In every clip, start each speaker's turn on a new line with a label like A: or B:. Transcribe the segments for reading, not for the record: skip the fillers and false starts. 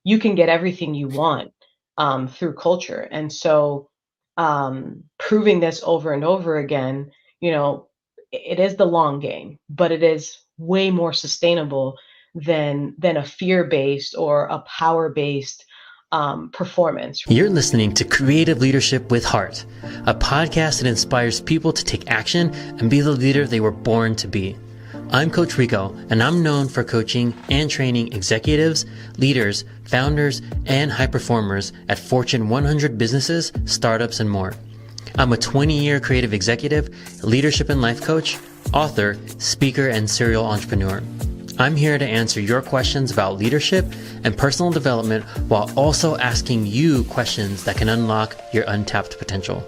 A: you can get everything you want through culture. And so proving this over and over again, you know, it is the long game, but it is way more sustainable than a fear-based or a power-based performance.
B: You're listening to Creative Leadership with Heart, a podcast that inspires people to take action and be the leader they were born to be. I'm Coach Rico, and I'm known for coaching and training executives, leaders, founders, and high performers at Fortune 100 businesses, startups, and more. I'm a 20-year creative executive, leadership and life coach, author, speaker, and serial entrepreneur. I'm here to answer your questions about leadership and personal development while also asking you questions that can unlock your untapped potential.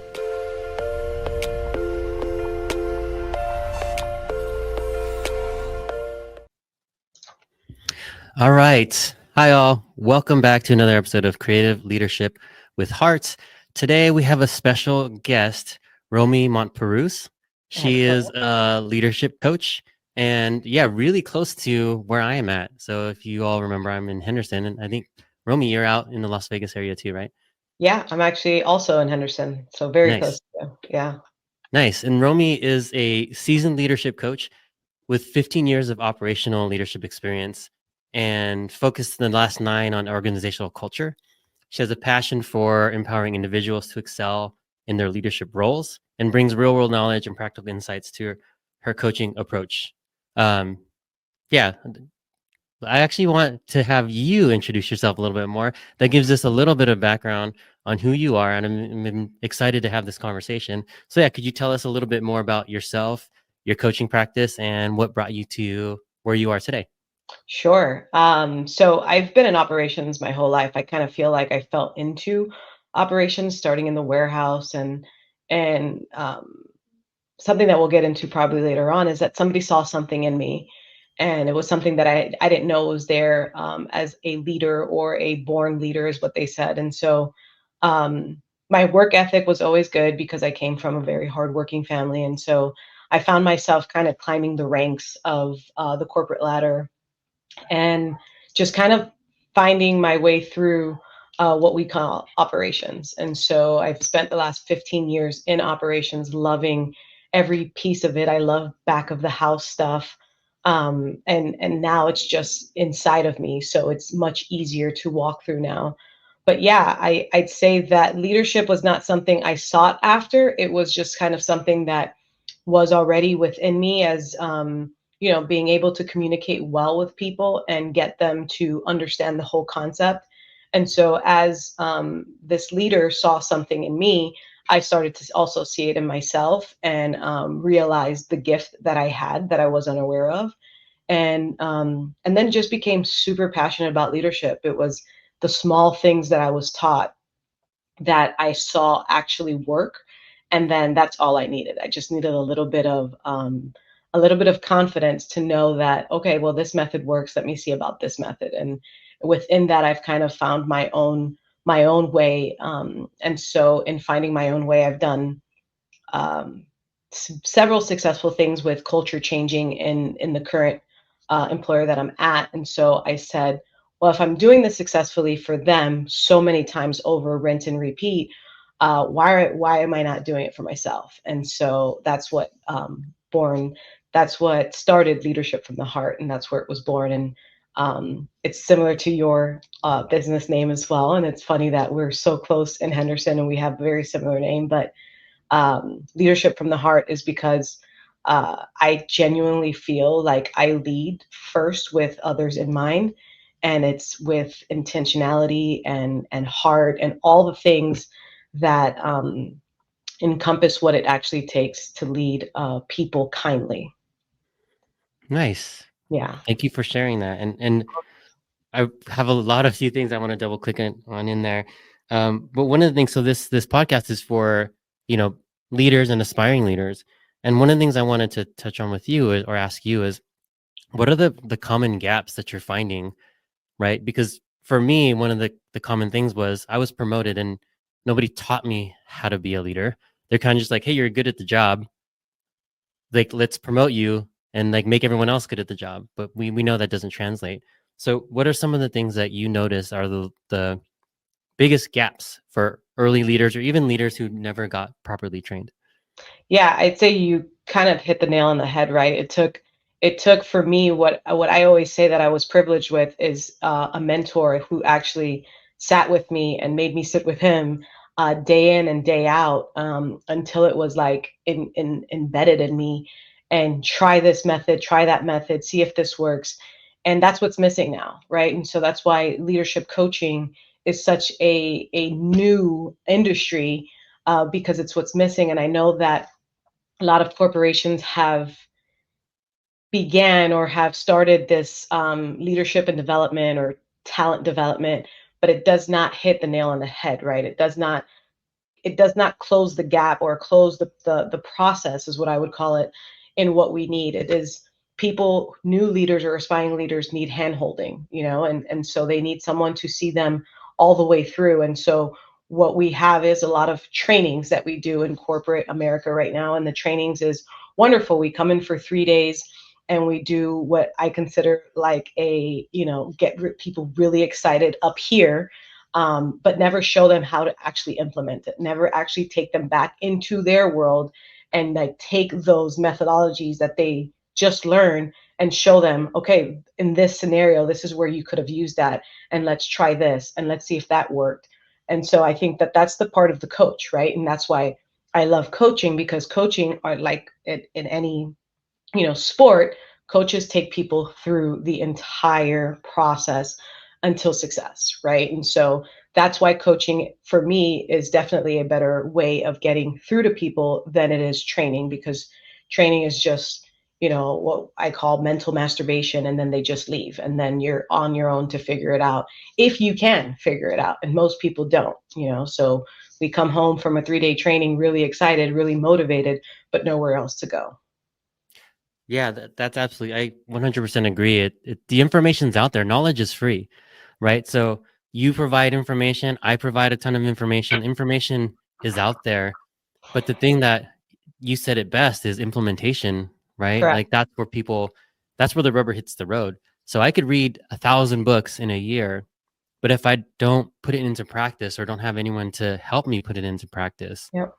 B: All right. Hi, all. Welcome back to another episode of Creative Leadership with Heart. Today, we have a special guest, Romie Montpeirous. She is a leadership coach. And yeah, really close to where I am at. So if you all remember, I'm in Henderson, and I think Romie, you're out in the Las Vegas area too, right?
A: Yeah, I'm actually also in Henderson, so very close
B: Nice.
A: to you. Yeah.
B: Nice. And Romie is a seasoned leadership coach with 15 years of operational leadership experience and focused the last 9 on organizational culture. She has a passion for empowering individuals to excel in their leadership roles and brings real world knowledge and practical insights to her coaching approach. Um, yeah, I actually want to have you introduce yourself a little bit more. That gives us a little bit of background on who you are, and I'm excited to have this conversation. So yeah, could you tell us a little bit more about yourself, your coaching practice, and what brought you to where you are today?
A: Sure. So I've been in operations my whole life. I kind of feel like I fell into operations starting in the warehouse and something that we'll get into probably later on is that somebody saw something in me, and it was something that I didn't know was there as a leader or a born leader is what they said. And so my work ethic was always good because I came from a very hardworking family, and so I found myself kind of climbing the ranks of the corporate ladder and just kind of finding my way through what we call operations. And so I've spent the last 15 years in operations, loving every piece of it. I love back of the house stuff. And now it's just inside of me. So it's much easier to walk through now. But yeah, I'd say that leadership was not something I sought after. It was just kind of something that was already within me as being able to communicate well with people and get them to understand the whole concept. And so, as this leader saw something in me, I started to also see it in myself and realize the gift that I had that I was unaware of, and then just became super passionate about leadership. It was the small things that I was taught that I saw actually work. And then that's all I needed. I just needed a little bit of confidence to know that, okay, well, this method works. Let me see about this method. And within that, I've kind of found my own way. And so in finding my own way, I've done um, several successful things with culture changing in the current employer that I'm at. And so I said, well, if I'm doing this successfully for them so many times over, rinse and repeat, why am I not doing it for myself? And so that's what born. That's what started Leadership from the Heart, and that's where it was born. And it's similar to your business name as well. And it's funny that we're so close in Henderson and we have a very similar name, but Leadership from the Heart is because I genuinely feel like I lead first with others in mind, and it's with intentionality and heart and all the things that encompass what it actually takes to lead people kindly.
B: Nice.
A: Yeah.
B: Thank you for sharing that. And I have a lot of few things I want to double click on in there. But one of the things, so this podcast is for, you know, leaders and aspiring leaders. And one of the things I wanted to touch on with you or ask you is, what are the common gaps that you're finding, right? Because for me, one of the common things was I was promoted and nobody taught me how to be a leader. They're kind of just like, hey, you're good at the job. Like, let's promote you and like make everyone else good at the job. But we know that doesn't translate. So, what are some of the things that you notice are the biggest gaps for early leaders or even leaders who never got properly trained?
A: Yeah, I'd say you kind of hit the nail on the head, right? It took for me what I always say that I was privileged with is a mentor who actually sat with me and made me sit with him day in and day out until it was like embedded in me. And try this method, try that method, see if this works. And that's what's missing now, right? And so that's why leadership coaching is such a new industry because it's what's missing. And I know that a lot of corporations have began or have started this leadership and development or talent development, but it does not hit the nail on the head, right? It does not close the gap or close the process is what I would call it in what we need. It is people, new leaders or aspiring leaders need hand holding, and so they need someone to see them all the way through. And so what we have is a lot of trainings that we do in corporate America right now. And the trainings is wonderful. We come in for 3 days and we do what I consider like get people really excited up here, but never show them how to actually implement it, never actually take them back into their world and like take those methodologies that they just learned and show them, okay, in this scenario, this is where you could have used that. And let's try this and let's see if that worked. And so I think that that's the part of the coach, right? And that's why I love coaching, because coaching are like in any sport, coaches take people through the entire process until success, right? And so that's why coaching for me is definitely a better way of getting through to people than it is training, because training is just what I call mental masturbation, and then they just leave and then you're on your own to figure it out, if you can figure it out, and most people don't. So we come home from a 3-day training really excited, really motivated, but nowhere else to go.
B: Yeah, that's absolutely. I 100% agree. The information's out there. Knowledge is free, right? So you provide information. I provide a ton of information. Information is out there, but the thing that you said it best is implementation, right?
A: Correct.
B: Like that's where the rubber hits the road. So I could read 1,000 books in a year, but if I don't put it into practice or don't have anyone to help me put it into practice,
A: Yep.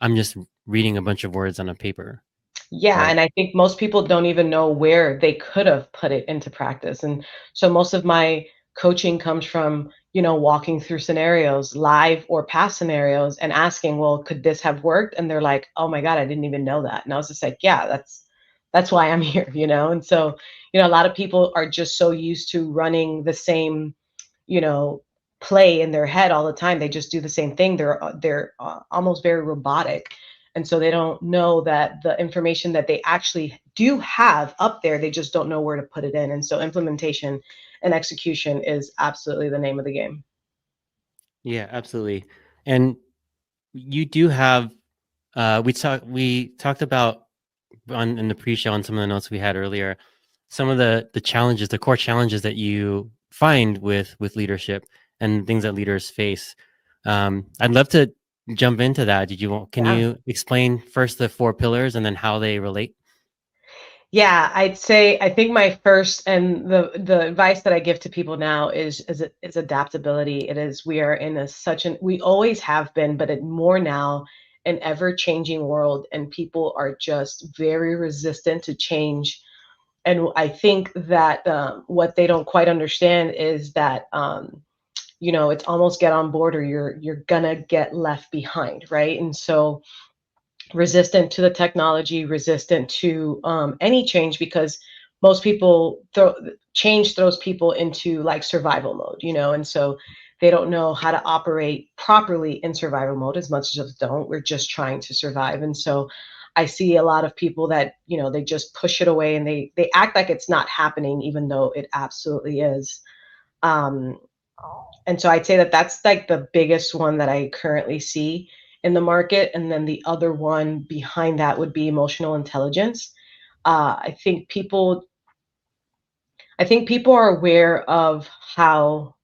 B: I'm just reading a bunch of words on a paper,
A: Yeah,
B: right?
A: and I think most people don't even know where they could have put it into practice. And so most of my coaching comes from, walking through scenarios, live or past scenarios, and asking, well, could this have worked? And they're like, oh my God, I didn't even know that. And I was just like, yeah, that's why I'm here. And so, a lot of people are just so used to running the same, you know, play in their head all the time. They just do the same thing. They're almost very robotic, and so they don't know that the information that they actually do have up there, they just don't know where to put it in. And so implementation and execution is absolutely the name of the game.
B: Yeah, absolutely. And you do have we talked about on in the pre-show on some of the notes we had earlier, some of the challenges, the core challenges that you find with leadership and things that leaders face. I'd love to jump into that. Can
A: Yeah.
B: you explain first the four pillars and then how they relate?
A: Yeah, I'd say I think my first and the advice that I give to people now is adaptability. It is we are in a such an we always have been, but it more now, an ever changing world, and people are just very resistant to change. And I think that what they don't quite understand is that it's almost get on board or you're gonna get left behind, right? And so resistant to the technology, resistant to any change, because most people change throws people into like survival mode, and so they don't know how to operate properly in survival mode. As much as us don't, we're just trying to survive. And so I see a lot of people that they just push it away and they act like it's not happening, even though it absolutely is. um, and so I'd say that that's like the biggest one that I currently see in the market. And then the other one behind that would be emotional intelligence. Uh, I think people, I think people are aware of how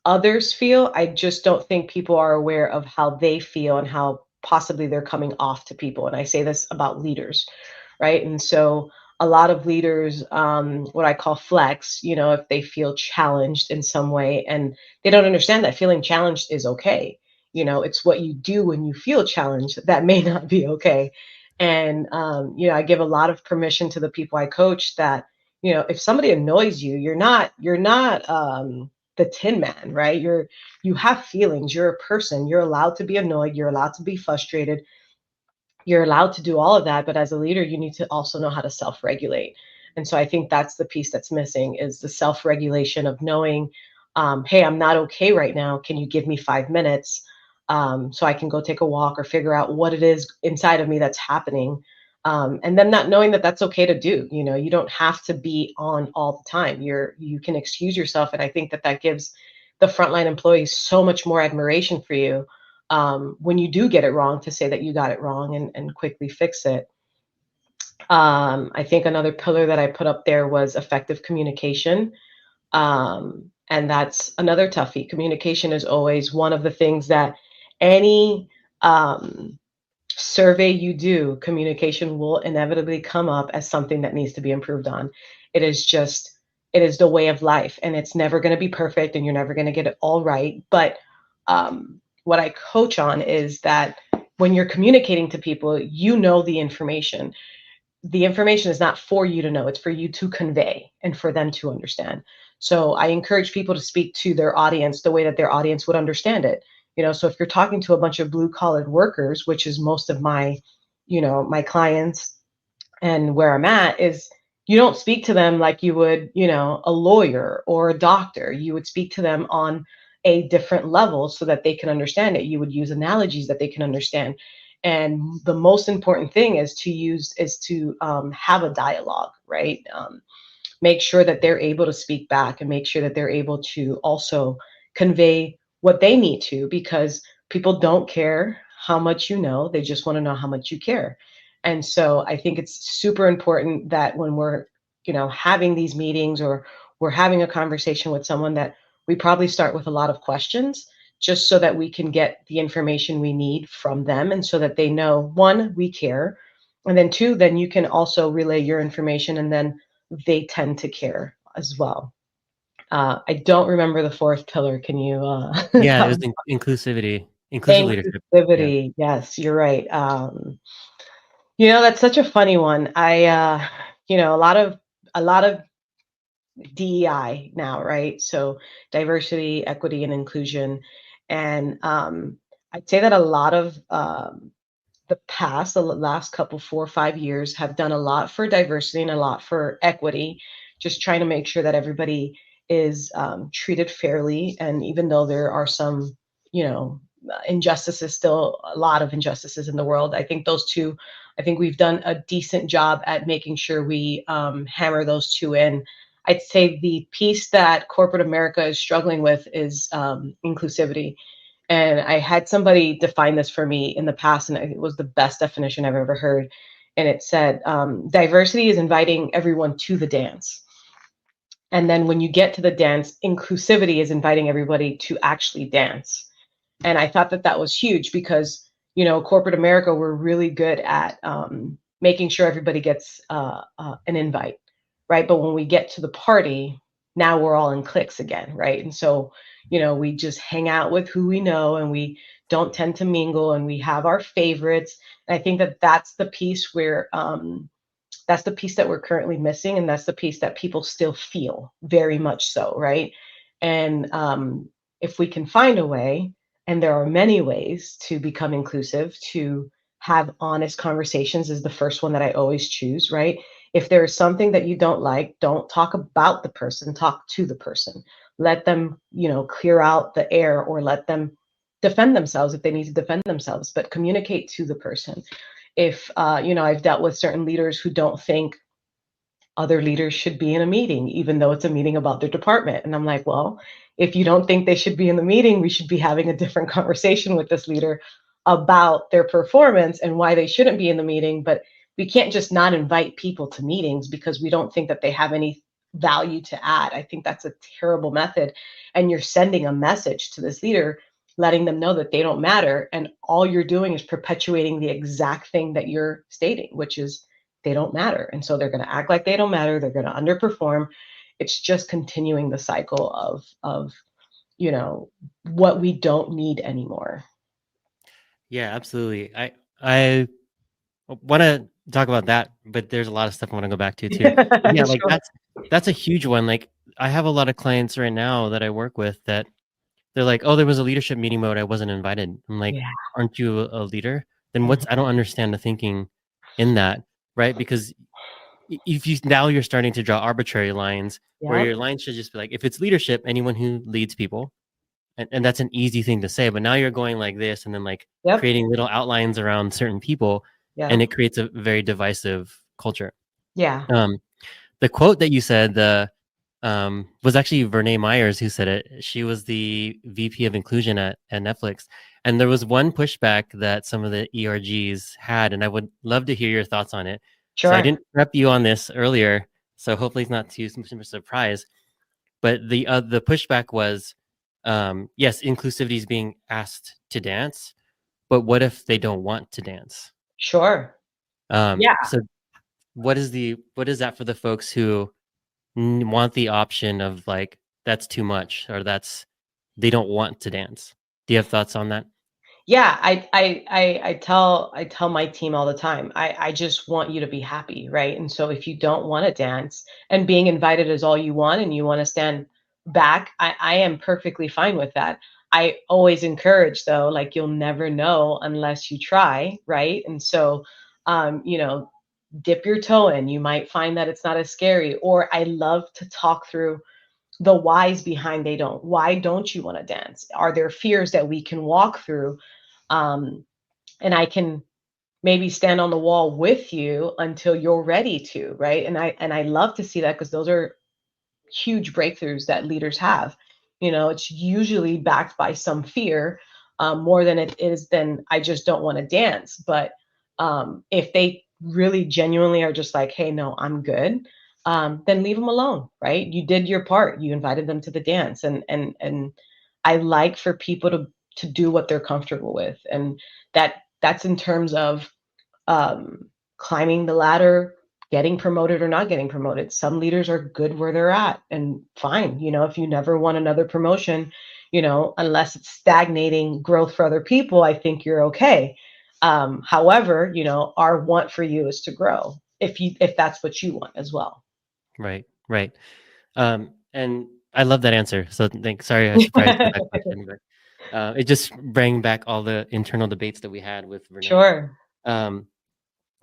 A: others feel. I just don't think people are aware of how they feel and how possibly they're coming off to people. And I say this about leaders, right? And so a lot of leaders, what I call flex, if they feel challenged in some way, and they don't understand that feeling challenged is okay. It's what you do when you feel challenged that may not be okay. And, I give a lot of permission to the people I coach that, if somebody annoys you, you're not, the tin man, right? You have feelings. You're a person. You're allowed to be annoyed. You're allowed to be frustrated. You're allowed to do all of that, but as a leader you need to also know how to self-regulate. And so I think that's the piece that's missing, is the self-regulation of knowing, hey, I'm not okay right now, can you give me 5 minutes, so I can go take a walk or figure out what it is inside of me that's happening. And then not knowing that that's okay to do. You don't have to be on all the time. You can excuse yourself, and I think that that gives the frontline employees so much more admiration for you, when you do get it wrong, to say that you got it wrong, and quickly fix it. I think another pillar that I put up there was effective communication. And that's another toughie. Communication is always one of the things that any, survey you do, communication will inevitably come up as something that needs to be improved on. It is just, it is the way of life, and it's never going to be perfect, and you're never going to get it all right. But, what I coach on is that when you're communicating to people, the information. The information is not for you to know, it's for you to convey and for them to understand. So I encourage people to speak to their audience the way that their audience would understand it. So if you're talking to a bunch of blue collar workers, which is most of my clients, and where I'm at is, you don't speak to them like you would, a lawyer or a doctor. You would speak to them on a different level so that they can understand it. You would use analogies that they can understand. And the most important thing is to have a dialogue, right? Make sure that they're able to speak back, and make sure that they're able to also convey what they need to, because people don't care how much you know, they just want to know how much you care. And so I think it's super important that when we're, having these meetings, or we're having a conversation with someone, that we probably start with a lot of questions, just so that we can get the information we need from them, and so that they know, one, we care, and then two, then you can also relay your information, and then they tend to care as well. I don't remember the fourth pillar. Can you
B: Yeah, it
A: help
B: was
A: me?
B: inclusivity, inclusive leadership. Yeah.
A: Inclusivity. Yes, you're right. That's such a funny one. A lot of DEI now, right? So diversity, equity, and inclusion. And, I'd say that a lot of, the last couple 4 or 5 years have done a lot for diversity and a lot for equity, just trying to make sure that everybody is, treated fairly. And even though there are some, injustices, still a lot of injustices in the world, I think those two, I think we've done a decent job at making sure we, hammer those two in. I'd say the piece that corporate America is struggling with is, inclusivity. And I had somebody define this for me in the past, and it was the best definition I've ever heard. And it said, diversity is inviting everyone to the dance. And then when you get to the dance, inclusivity is inviting everybody to actually dance. And I thought that that was huge, because, corporate America, we're really good at, making sure everybody gets, an invite, right? But when we get to the party, now we're all in cliques again, right? And so, we just hang out with who we know, and we don't tend to mingle, and we have our favorites. And I think that that's the piece that we're currently missing, and that's the piece that people still feel very much so, right? And, if we can find a way, and there are many ways to become inclusive, to have honest conversations is the first one that I always choose, right? If there is something that you don't like, don't talk about the person, talk to the person. Let them, clear out the air, or let them defend themselves if they need to defend themselves, but communicate to the person. If, I've dealt with certain leaders who don't think other leaders should be in a meeting, even though it's a meeting about their department. And I'm like, well, if you don't think they should be in the meeting, we should be having a different conversation with this leader about their performance and why they shouldn't be in the meeting. But we can't just not invite people to meetings because we don't think that they have any value to add. I think that's a terrible method. And you're sending a message to this leader, letting them know that they don't matter. And all you're doing is perpetuating the exact thing that you're stating, which is they don't matter. And so they're going to act like they don't matter. They're going to underperform. It's just continuing the cycle of, you know, what we don't need anymore.
B: Yeah, absolutely. I want to talk about that, but there's a lot of stuff I want to go back to too. But yeah, like
A: Sure.
B: that's a huge one. Like I have a lot of clients right now that I work with that they're like, "Oh, there was a leadership meeting mode. I wasn't invited." I'm like,
A: Yeah.
B: "Aren't you a leader? Then what's I
A: Mhm.
B: don't understand the thinking in that, right? Because if you now you're starting to draw arbitrary lines where
A: Yep.
B: your line should just be like, if it's leadership, anyone who leads people, and that's an easy thing to say, but now you're going like this and then like
A: Yep.
B: creating little outlines around certain people, and
A: Yep.
B: it creates a very divisive culture.
A: Yeah.
B: Um, the quote that you said, the was actually Vernee Myers who said it. She was the VP of inclusion at Netflix. And there was one pushback that some of the ERGs had, and I would love to hear your thoughts on it. So I
A: Sure.
B: didn't prep you on this earlier, so hopefully it's not too much of a surprise. But the pushback was, yes, inclusivity is being asked to dance, but what if they don't want to dance?
A: Sure. Yeah.
B: So what is that for the folks who want the option of like that's too much or that's they don't want to dance? Do you have thoughts on that?
A: Yeah, I tell my team all the time, I just want you to be happy, right? And so if you don't wanna dance and being invited is all you want and you wanna stand back, I am perfectly fine with that. I always encourage though, like, you'll never know unless you try, right? And so, you know, dip your toe in, you might find that it's not as scary, or I love to talk through the whys behind they don't. Why don't you wanna dance? Are there fears that we can walk through? um, and I can maybe stand on the wall with you until you're ready to, right? And I love to see that because those are huge breakthroughs that leaders have. You know, it's usually backed by some fear, more than it is than I just don't want to dance. But if they really genuinely are just like, hey, no, I'm good, then leave them alone, right? You did your part. You invited them to the dance, and I like for people to do what they're comfortable with, and that's in terms of um, climbing the ladder, getting promoted or not getting promoted. Some leaders are good where they're at and fine. You know, if you never want another promotion, you know, unless it's stagnating growth for other people, I think you're okay. However, you know, our want for you is to grow if that's what you want as well.
B: Right, right. And I love that answer. So thanks. Sorry, I surprised with that question, but it just bring back all the internal debates that we had with Renee.
A: Sure.
B: Um,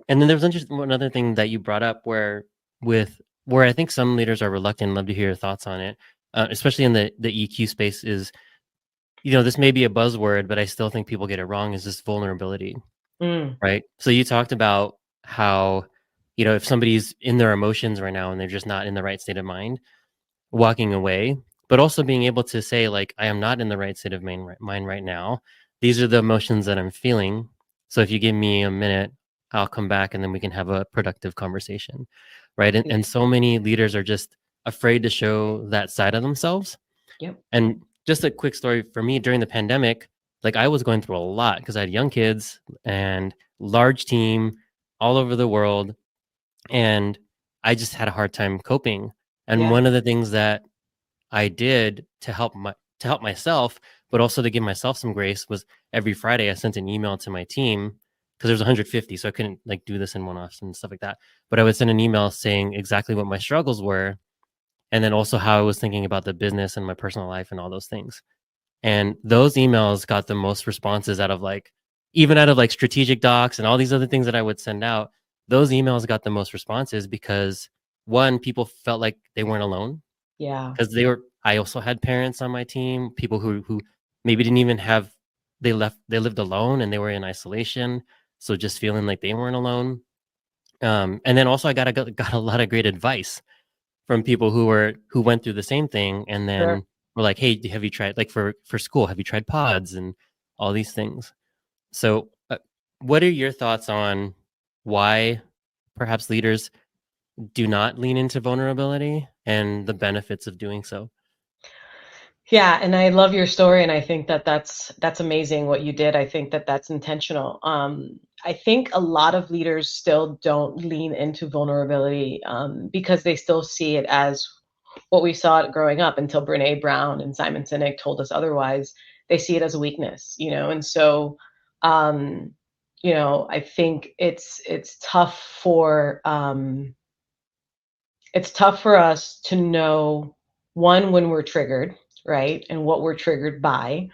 B: and then there was one other thing that you brought up where I think some leaders are reluctant. Love to hear your thoughts on it, especially in the EQ space. Is this may be a buzzword, but I still think people get it wrong. Is this vulnerability,
A: Mm,
B: right? So you talked about how if somebody's in their emotions right now and they're just not in the right state of mind, walking away, but also being able to say like, I am not in the right state of mind right now. These are the emotions that I'm feeling. So if you give me a minute, I'll come back and then we can have a productive conversation, right? And,
A: yeah.
B: and so many leaders are just afraid to show that side of themselves.
A: Yep.
B: And just a quick story for me during the pandemic, like I was going through a lot because I had young kids and large team all over the world, and I just had a hard time coping. And
A: Yeah.
B: one of the things that I did to help myself, but also to give myself some grace was every Friday I sent an email to my team because there was 150, so I couldn't like do this in one-offs and stuff like that. But I would send an email saying exactly what my struggles were, and then also how I was thinking about the business and my personal life and all those things. And those emails got the most responses out of like even out of like strategic docs and all these other things that I would send out. Those emails got the most responses because one, people felt like they weren't alone
A: Yeah.
B: because I also had parents on my team, people who maybe didn't even have they lived alone and they were in isolation, so just feeling like they weren't alone. And then also I got a lot of great advice from people who went through the same thing and
A: Sure.
B: then were like, hey, have you tried, like, for school, have you tried pods and all these things? So what are your thoughts on why perhaps leaders do not lean into vulnerability and the benefits of doing so?
A: Yeah, and I love your story, and I think that that's amazing what you did. I think that that's intentional. I think a lot of leaders still don't lean into vulnerability because they still see it as what we saw it growing up until Brene Brown and Simon Sinek told us otherwise. They see it as a weakness, and so um, I think it's tough for us to know, one, when we're triggered, right? And what we're triggered by.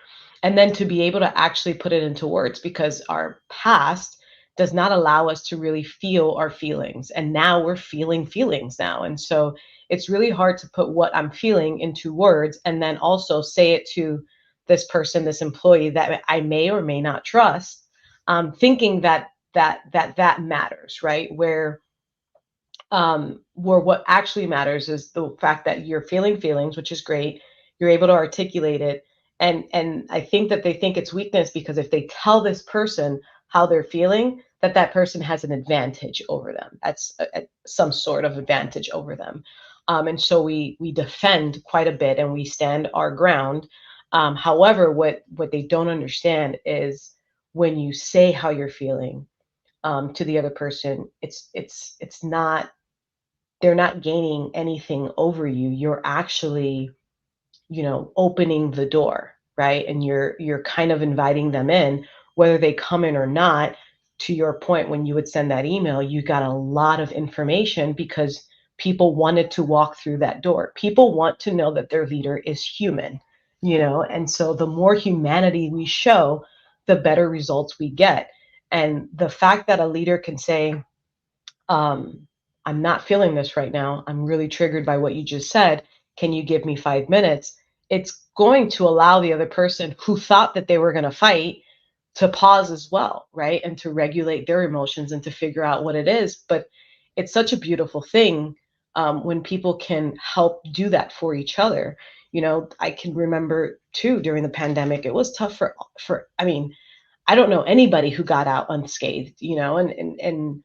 A: And then to be able to actually put it into words, because our past does not allow us to really feel our feelings. And now we're feeling feelings now. And so it's really hard to put what I'm feeling into words and then also say it to this person, this employee that I may or may not trust, thinking that matters, right? Where what actually matters is the fact that you're feeling feelings, which is great. You're able to articulate it, and I think that they think it's weakness because if they tell this person how they're feeling, that person has an advantage over them. That's some sort of advantage over them, and so we defend quite a bit and we stand our ground. However, what they don't understand is when you say how you're feeling to the other person, it's not, they're not gaining anything over you. You're actually, opening the door, right? And you're kind of inviting them in, whether they come in or not. To your point, when you would send that email, you got a lot of information because people wanted to walk through that door. People want to know that their leader is human, and so the more humanity we show, the better results we get. And the fact that a leader can say, um, I'm not feeling this right now. I'm really triggered by what you just said. Can you give me 5 minutes? It's going to allow the other person who thought that they were going to fight to pause as well, right? And to regulate their emotions and to figure out what it is. But it's such a beautiful thing when people can help do that for each other. I can remember too during the pandemic, it was tough I mean, I don't know anybody who got out unscathed, and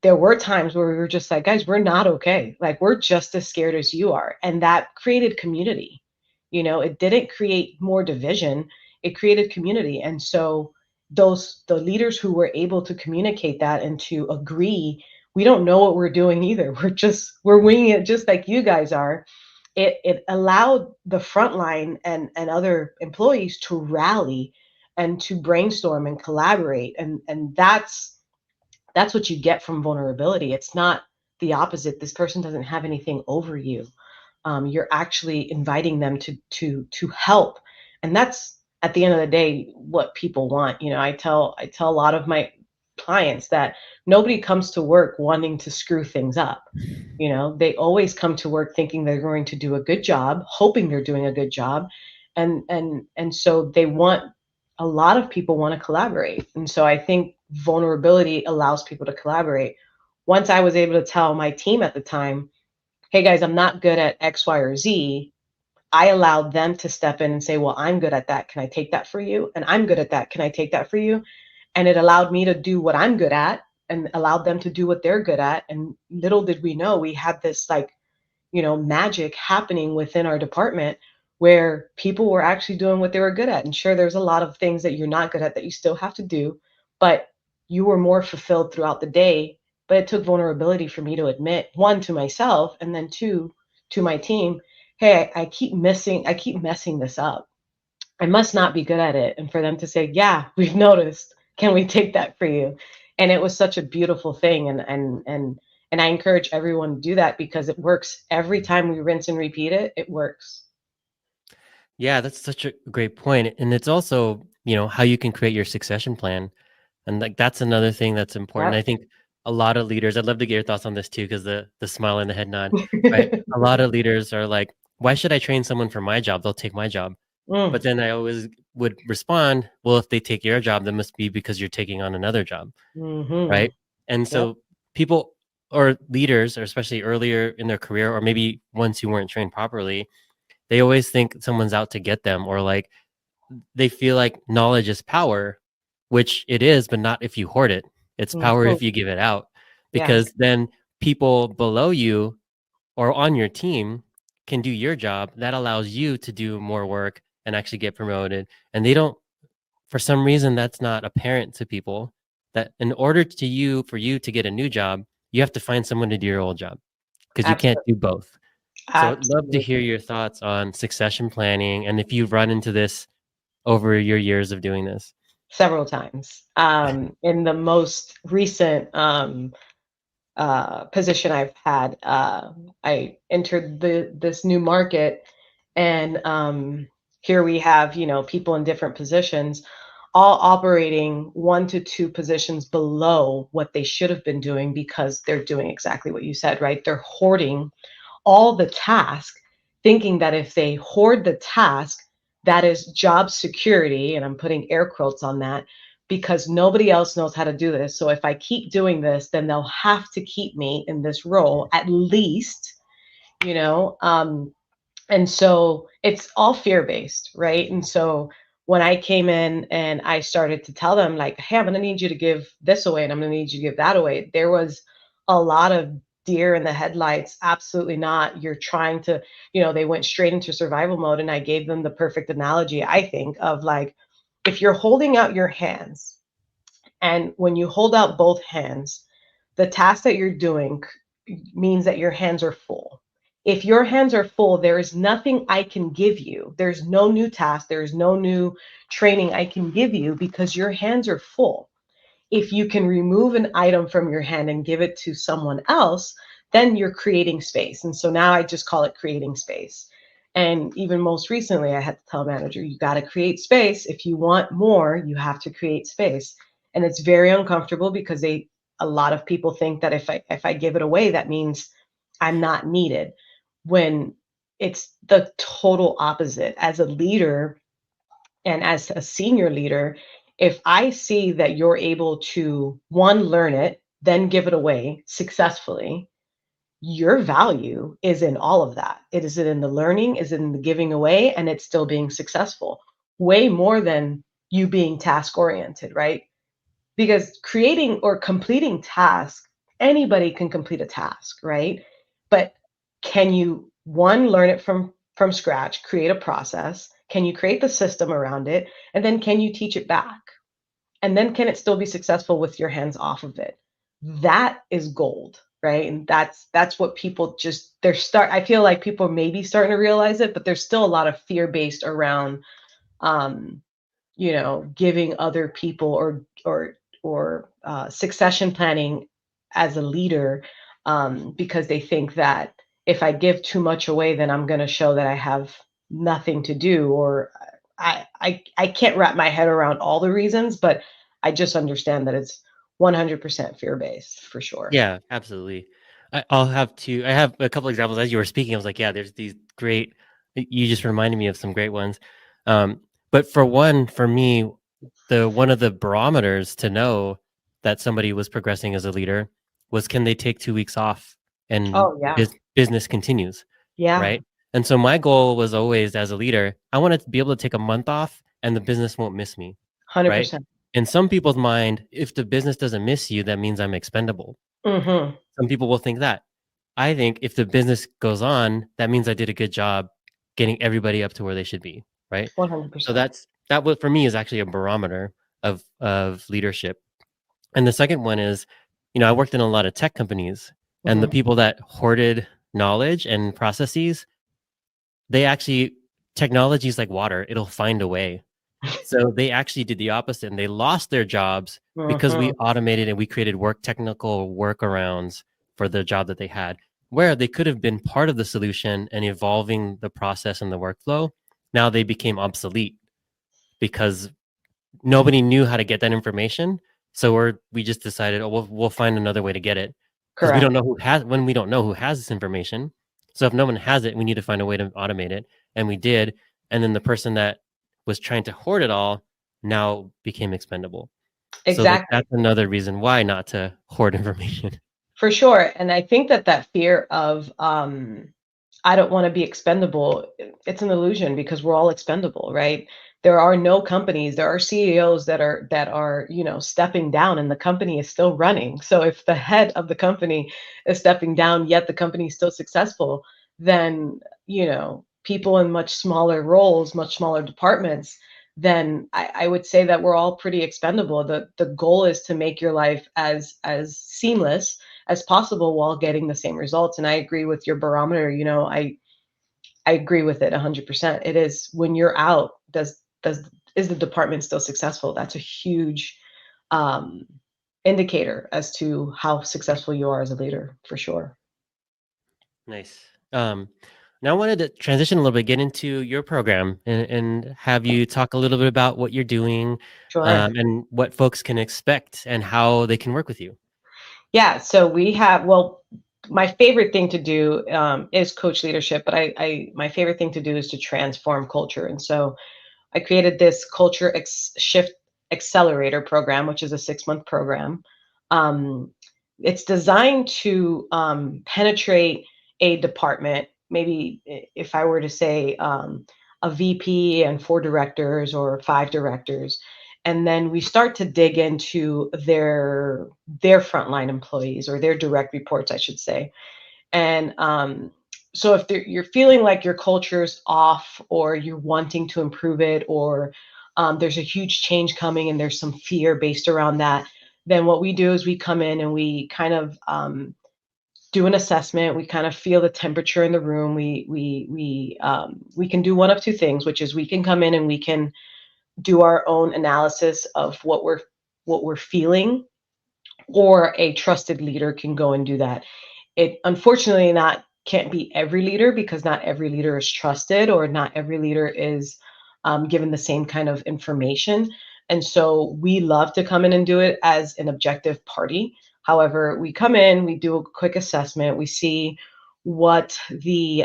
A: there were times where we were just like, guys, we're not okay. Like, we're just as scared as you are. And that created community. It didn't create more division, it created community. And so, the leaders who were able to communicate that and to agree, we don't know what we're doing either. We're winging it just like you guys are. It allowed the frontline and other employees to rally and to brainstorm and collaborate. And that's what you get from vulnerability. It's not the opposite. This person doesn't have anything over you. You're actually inviting them to help, and that's at the end of the day what people want. I tell a lot of my clients that nobody comes to work wanting to screw things up. They always come to work thinking they're going to do a good job, hoping they're doing a good job, and so they want, a lot of people want to collaborate. And so I think vulnerability allows people to collaborate. Once I was able to tell my team at the time, hey guys, I'm not good at X, Y, or Z, I allowed them to step in and say, well, I'm good at that. Can I take that for you? And I'm good at that. Can I take that for you? And it allowed me to do what I'm good at and allowed them to do what they're good at. And little did we know, we had this like, magic happening within our department where people were actually doing what they were good at. And sure, there's a lot of things that you're not good at that you still have to do, but you were more fulfilled throughout the day. But it took vulnerability for me to admit, one, to myself, and then two, to my team, hey, I keep messing this up. I must not be good at it. And for them to say, yeah, we've noticed. Can we take that for you? And it was such a beautiful thing. And I encourage everyone to do that because it works every time we rinse and repeat it. It works.
B: Yeah, that's such a great point. And it's also, how you can create your succession plan. And like that's another thing that's important. I
A: Yep.
B: think a lot of leaders, I'd love to get your thoughts on this too, because the smile and the head nod, right? A lot of leaders are like, why should I train someone for my job? They'll take my job. But
A: Mm,
B: then I always would respond, well, if they take your job, that must be because you're taking on another job,
A: mm-hmm.
B: right? And
A: Yep.
B: so people or leaders, or especially earlier in their career, or maybe once you weren't trained properly, they always think someone's out to get them, or like they feel like knowledge is power, which it is, but not if you hoard it. It's power
A: Hmm.
B: if you give it out,
A: Yeah.
B: because then people below you or on your team can do your job. That allows you to do more work and actually get promoted. And they don't, for some reason, that's not apparent to people. that in order to you for you to get a new job, you have to find someone to do your old job because you can't
A: Absolutely.
B: do both. So I'd love to hear
A: Absolutely.
B: your thoughts on succession planning and if you've run into this over your years of doing this.
A: Several times. In the most recent position I've had, I entered this new market, and here we have, people in different positions, all operating 1 to 2 positions below what they should have been doing because they're doing exactly what you said, right? They're hoarding all the task, thinking that if they hoard the task, that is job security. And I'm putting air quotes on that because nobody else knows how to do this. So if I keep doing this, then they'll have to keep me in this role at least, you know. And so it's all fear based, right? And so when I came in and I started to tell them, like, hey, I'm going to need you to give this away and I'm going to need you to give that away, there was a lot of deer in the headlights. Absolutely not. You're trying to, they went straight into survival mode. And I gave them the perfect analogy, I think, of like, if you're holding out your hands, and when you hold out both hands, the task that you're doing means that your hands are full. If your hands are full, there is nothing I can give you. There's no new task, there's no new training I can give you because your hands are full. If you can remove an item from your hand and give it to someone else, then you're creating space. And so now I just call it creating space. And even most recently, I had to tell a manager, you got to create space. If you want more, you have to create space. And it's very uncomfortable because a lot of people think that if I give it away, that means I'm not needed. When it's the total opposite. As a leader, and as a senior leader, if I see that you're able to, one, learn it, then give it away successfully, your value is in all of that. It is in the learning, is in the giving away, and it's still being successful. Way more than you being task oriented, right? Because creating or completing tasks, anybody can complete a task, right? But can you, one, learn it from scratch, create a process? Can you create the system around it? And then can you teach it back? And then can it still be successful with your hands off of it? That is gold, right? And that's what people just, I feel like people may be starting to realize it, but there's still a lot of fear based around um giving other people or succession planning as a leader, because they think that if I give too much away, then I'm going to show that I have nothing to do, or I can't wrap my head around all the reasons, but I just understand that it's 100% fear based for sure.
B: Yeah, absolutely. I have a couple examples as you were speaking. I was like, yeah, there's these great, you just reminded me of some great ones. Um, but for one, for me, one of the barometers to know that somebody was progressing as a leader was can they take 2 weeks off and
A: Oh yeah.
B: business continues,
A: Yeah.
B: right? And so my goal was always as a leader, I wanted to be able to take a month off and the business won't miss me, right?
A: 100%.
B: In some people's mind, if the business doesn't miss you, that means I'm expendable.
A: Mhm.
B: Some people will think that. I think if the business goes on, that means I did a good job getting everybody up to where they should be, right? So
A: 100%.
B: that what for me is actually a barometer of leadership. And the second one is, I worked in a lot of tech companies, and the
A: Mhm.
B: people that hoarded knowledge and processes, they actually technology is like water, it'll find a way. So they actually did the opposite and they lost their jobs because we
A: Mhm.
B: automated and we created technical workarounds for the job that they had, where they could have been part of the solution and evolving the process and the workflow. Now they became obsolete because nobody knew how to get that information. So we just decided, oh, we'll find another way to get it because
A: Correct.
B: we don't know who has this information. So if no one has it, we need to find a way to automate it, and we did. And then the person that was trying to hoard it all now became expendable. So
A: Exactly.
B: that's another reason why not to hoard information.
A: For sure. And I think that fear of, I don't want to be expendable, it's an illusion because we're all expendable, right? There are no companies, there are CEOs that are, stepping down and the company is still running. So if the head of the company is stepping down, yet the company is still successful, then, people in much smaller roles, much smaller departments, then I would say that we're all pretty expendable. The goal is to make your life as seamless as possible while getting the same results. And I agree with your barometer. I agree with it 100%. It is when you're out, does is the department still successful? That's a huge um, indicator as to how successful you are as a leader, for sure.
B: Nice. Now I wanted to transition a little bit, get into your program, and have you talk a little bit about what you're doing,
A: Sure.
B: and what folks can expect and how they can work with you.
A: Yeah. So we have, well, my favorite thing to do is coach leadership, but my favorite thing to do is to transform culture. And so I created this shift accelerator program, which is a 6-month program. Um, it's designed to penetrate a department. Maybe if I were to say a VP and 4 directors or 5 directors, and then we start to dig into their frontline employees or their direct reports, I should say. And so if you're feeling like your culture's off or you're wanting to improve it, or there's a huge change coming and there's some fear based around that, then what we do is we come in and we kind of do an assessment. We kind of feel the temperature in the room. We can do one of two things, which is we can come in and we can do our own analysis of what we're feeling, or a trusted leader can go and do that. It unfortunately not can't be every leader, because not every leader is trusted, or not every leader is given the same kind of information. And so we love to come in and do it as an objective party. However, we come in, we do a quick assessment, we see what the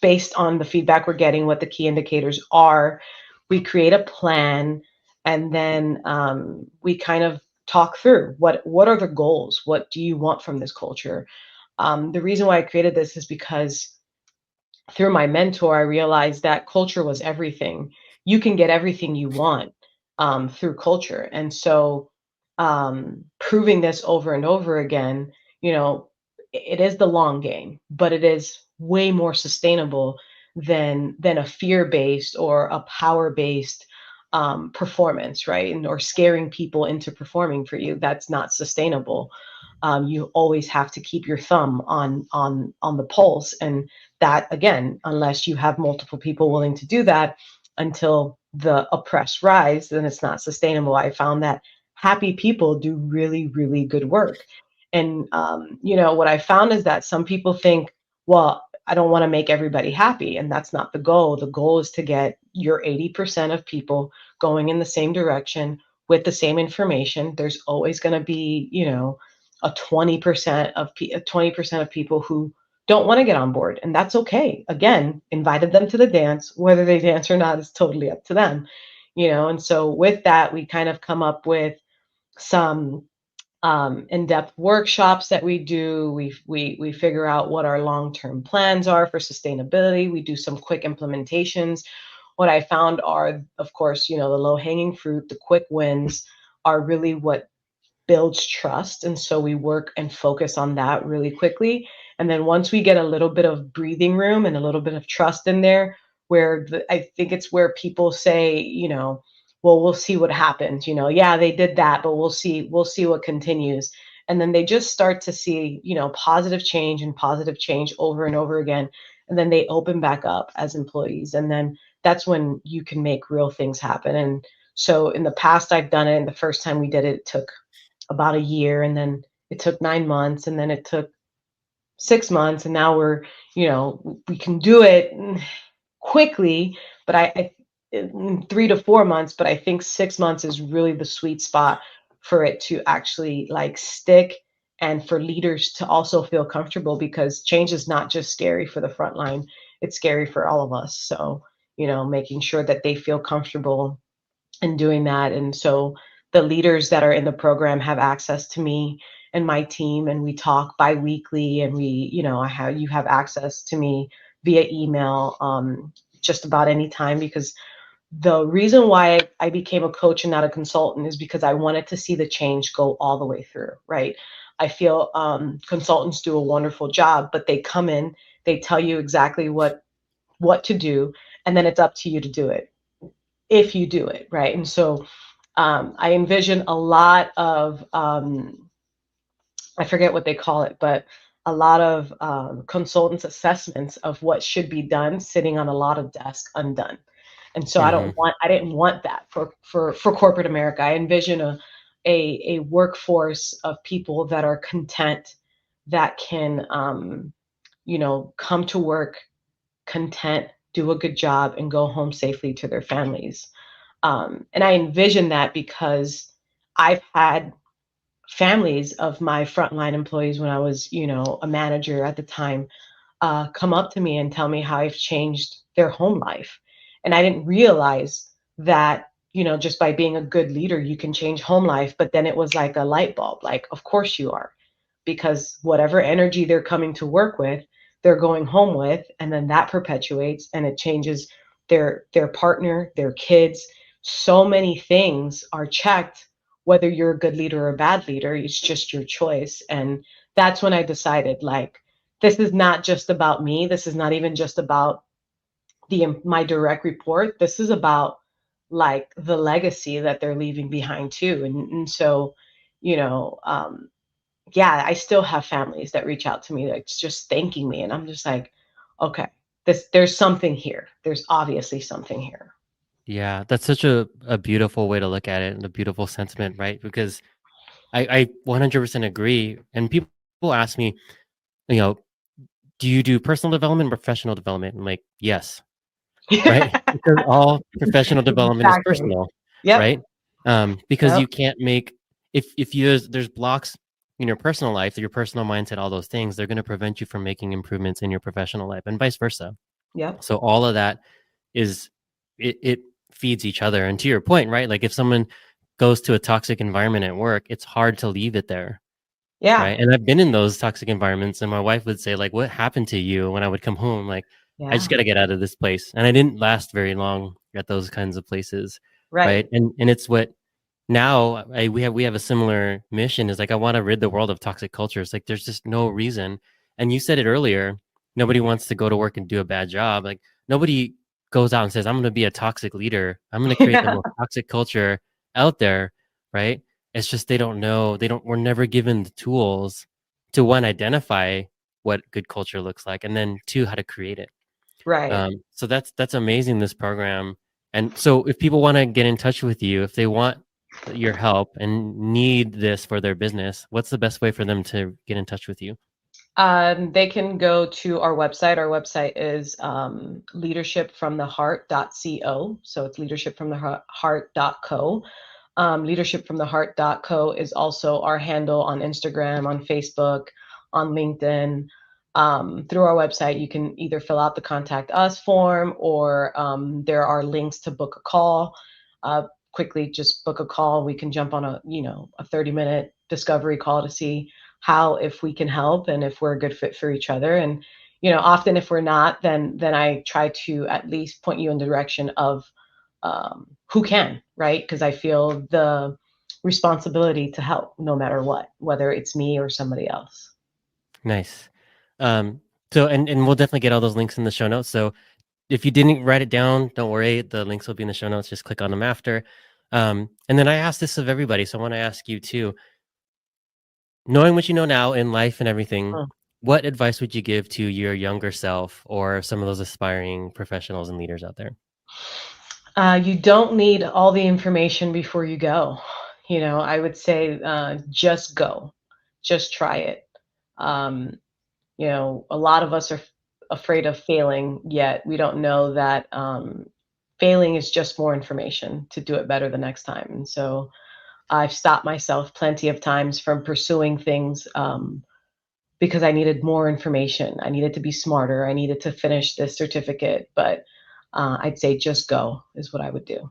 A: based on the feedback we're getting, what the key indicators are. We create a plan, and then we kind of talk through what are the goals. What do you want from this culture? The reason why I created this is because through my mentor, I realized that culture was everything. You can get everything you want through culture. And so, proving this over and over again, you know, it is the long game, but it is way more sustainable than a fear based or a power based performance, right? And or scaring people into performing for you. That's not sustainable. You always have to keep your thumb on the pulse, and that again, unless you have multiple people willing to do that until the oppressed rise, then it's not sustainable. I found that happy people do really, really good work. And what I found is that some people think, well, I don't want to make everybody happy, and that's not the goal. The goal is to get your 80% of people going in the same direction with the same information. There's always going to be, a 20% of people who don't want to get on board, and that's okay. Again, invited them to the dance. Whether they dance or not is totally up to them. And so with that, we kind of come up with some in-depth workshops that we do. We figure out what our long-term plans are for sustainability. We do some quick implementations. What I found are, of course, the low-hanging fruit, the quick wins are really what builds trust. And so we work and focus on that really quickly. And then once we get a little bit of breathing room and a little bit of trust in there, I think it's where people say, well, we'll see what happens. Yeah, they did that, but we'll see what continues. And then they just start to see, positive change and positive change over and over again. And then they open back up as employees. And then that's when you can make real things happen. And so in the past, I've done it. And the first time we did it, it took about a year, and then it took 9 months, and then it took 6 months, and now we can do it quickly, but I in 3 to 4 months, but I think 6 months is really the sweet spot for it to actually like stick, and for leaders to also feel comfortable, because change is not just scary for the front line, it's scary for all of us. So, making sure that they feel comfortable and doing that. And so the leaders that are in the program have access to me and my team, and we talk biweekly, and you have access to me via email just about any time, because the reason why I became a coach and not a consultant is because I wanted to see the change go all the way through, right? I feel consultants do a wonderful job, but they come in, they tell you exactly what to do, and then it's up to you to do it. if you do it right. And so I envision a lot of I forget what they call it, but a lot of consultants' assessments of what should be done sitting on a lot of desks undone. And so
B: Hmm.
A: I didn't want that for corporate America. I envision a workforce of people that are content, that can come to work content, do a good job, and go home safely to their families. And I envision that because I've had families of my frontline employees when I was, a manager at the time, come up to me and tell me how I've changed their home life. And I didn't realize that, just by being a good leader, you can change home life. But then it was like a light bulb, like, of course you are, because whatever energy they're coming to work with, they're going home with, and then that perpetuates and it changes their partner, their kids. So many things are checked, whether you're a good leader or a bad leader, it's just your choice. And that's when I decided, like, this is not just about me. This is not even just about the my direct report. This is about like the legacy that they're leaving behind too. And so, you know, um, yeah, I still have families that reach out to me that's just thanking me, and I'm just like, okay, there's something here. There's obviously something here.
B: Yeah, that's such a beautiful way to look at it and a beautiful sentiment, right? Because I 100% agree. And people ask me, you know, do you do personal development, professional development? I'm like, yes, right? Because all professional development is
A: Exactly.
B: personal,
A: Yep.
B: right? Because
A: Yep.
B: you can't make if you there's blocks in your personal life, your personal mindset, all those things, they're going to prevent you from making improvements in your professional life, and vice versa.
A: Yep.
B: So all of that is it feeds each other. And to your point, right? Like if someone goes to a toxic environment at work, it's hard to leave it there.
A: Yeah.
B: Right, and I've been in those toxic environments, and my wife would say, like, "What happened to you?" When I would come home, like, "I just
A: Yeah.
B: gotta get out of this place," and I didn't last very long at those kinds of places, right?
A: Right.
B: And it's what now we have a similar mission is, like, I wanna rid the world of toxic cultures, like, there's just no reason, and you said it earlier, nobody wants to go to work and do a bad job, like, nobody goes out and says, "I'm gonna be a toxic leader. I'm gonna create the
A: Yeah.
B: most toxic culture out there," right? It's just they don't know. They don't we're never given the tools to, 1, identify what good culture looks like, and then 2, how to create it.
A: Right.
B: So that's amazing, this program. And so if people wanna get in touch with you, if they want your help and need this for their business, what's the best way for them to get in touch with you?
A: They can go to our website. Our website is leadershipfromtheheart.co. So it's leadershipfromtheheart.co. Leadershipfromtheheart.co is also our handle on Instagram, on Facebook, on LinkedIn. Through our website, you can either fill out the contact us form, or there are links to book a call. Uh, Quickly, just book a call. We can jump on a 30-minute discovery call to see how, if we can help, and if we're a good fit for each other. And often if we're not, then I try to at least point you in the direction of who can, right? Because I feel the responsibility to help no matter what, whether it's me or somebody else.
B: Nice. Um, so and we'll definitely get all those links in the show notes, so if you didn't write it down, don't worry. The links will be in the show notes. Just click on them after. And then I ask this of everybody, so I want to ask you too. Knowing what you know now in life and everything,
A: Mm.
B: what advice would you give to your younger self or some of those aspiring professionals and leaders out there?
A: You don't need all the information before you go. I would say just go, just try it. Um, a lot of us are afraid of failing, yet we don't know that failing is just more information to do it better the next time. And so I've stopped myself plenty of times from pursuing things because I needed more information. I needed to be smarter. I needed to finish this certificate. But I'd say just go is what I would do.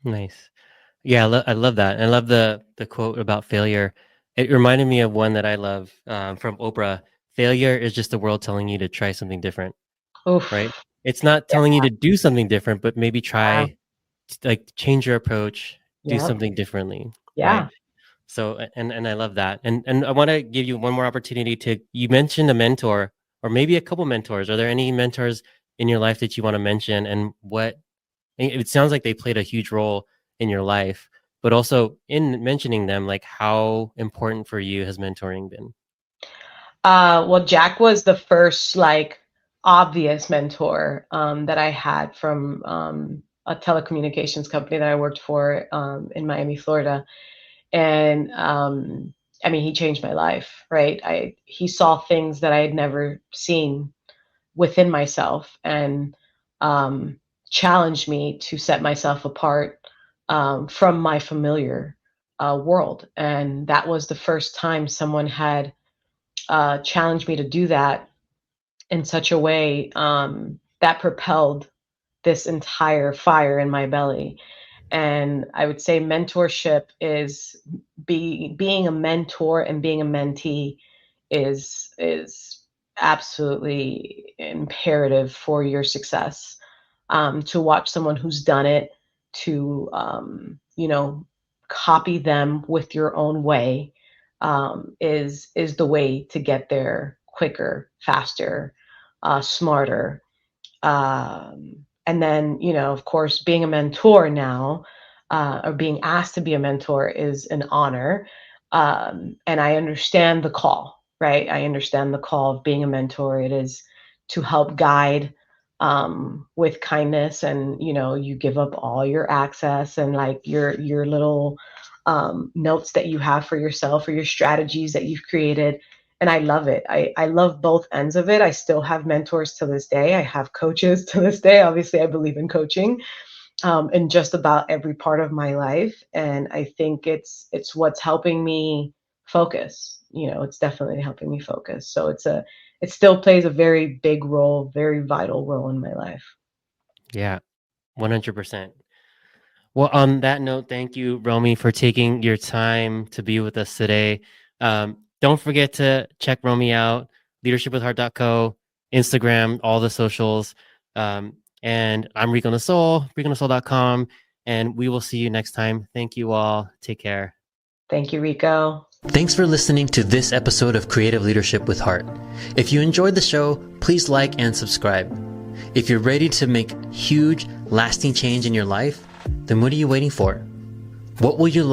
B: Nice. Yeah, I love that. I love the quote about failure. It reminded me of one that I love from Oprah. Failure is just the world telling you to try something different, right?
A: Oof.
B: It's not
A: Yeah.
B: telling you to do something different, but maybe try, like, change your approach, do
A: Yep.
B: something differently, right?
A: Yeah.
B: So, and I love that. And I wanna give you one more opportunity to you mentioned a mentor or maybe a couple mentors. Are there any mentors in your life that you wanna mention, and what And it sounds like they played a huge role in your life, but also in mentioning them, like how important for you has mentoring been?
A: Well, Jack was the first like obvious mentor that I had from a telecommunications company that I worked for in Miami, Florida, and I mean, he changed my life. Right? He saw things that I had never seen within myself and um, challenged me to set myself apart from my familiar world, and that was the first time someone had challenged me to do that in such a way that propelled this entire fire in my belly. And I would say mentorship is being a mentor and being a mentee is absolutely imperative for your success. To watch someone who's done it, to copy them with your own way is the way to get there quicker, faster, smarter. And then, of course, being a mentor now, or being asked to be a mentor is an honor. And I understand the call, right? I understand the call of being a mentor. It is to help guide with kindness, and you give up all your access and like your little notes that you have for yourself or your strategies that you've created. And I love it. I love both ends of it. I still have mentors to this day. I have coaches to this day. Obviously, I believe in coaching in just about every part of my life, and I think it's what's helping me focus. It's definitely helping me focus. So it still plays a very big role, very vital role in my life.
B: Yeah, 100%. Well, on that note, thank you, Romy, for taking your time to be with us today. Don't forget to check Romy out, leadershipwithheart.co, Instagram, all the socials. And I'm Rico Nasol, RicoNasol.com, and we will see you next time. Thank you all. Take care.
A: Thank you, Rico.
C: Thanks for listening to this episode of Creative Leadership with Heart. If you enjoyed the show, please like and subscribe. If you're ready to make huge, lasting change in your life, then what are you waiting for? What will you like?